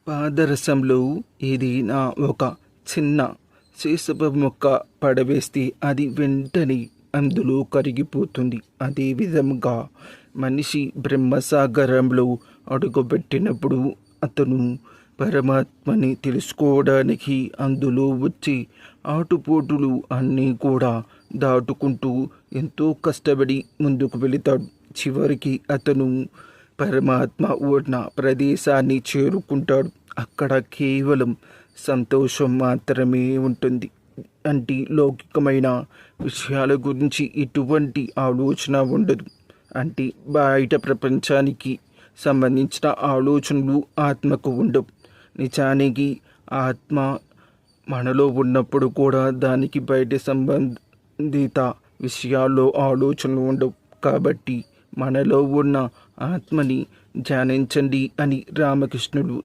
పాదరసంలో ఏదైనా ఒక చిన్న సీసపు మొక్క పడవేస్తే అది వెంటనే అందులో కరిగిపోతుంది. అదేవిధంగా మనిషి బ్రహ్మసాగరంలో అడుగుపెట్టినప్పుడు అతను పరమాత్మని తెలుసుకోవడానికి అందులో వచ్చే ఆటుపోటులు అన్నీ కూడా దాటుకుంటూ ఎంతో కష్టపడి ముందుకు వెళతాడు. చివరికి అతను పరమాత్మ ఉన్న ప్రదేశాన్ని చేరుకుంటాడు. అక్కడ కేవలం సంతోషం మాత్రమే ఉంటుంది. అంటే లౌకికమైన విషయాల గురించి ఎటువంటి ఆలోచన ఉండదు. అంటే బయట ప్రపంచానికి సంబంధించిన ఆలోచనలు ఆత్మకు ఉండవు. నిజానికి ఆత్మ మనలో ఉన్నప్పుడు కూడా దానికి బయట సంబంధిత విషయాల్లో ఆలోచనలు ఉండవు. కాబట్టి మనలో ఉన్న ఆత్మని ధ్యానించండి అని రామకృష్ణుడు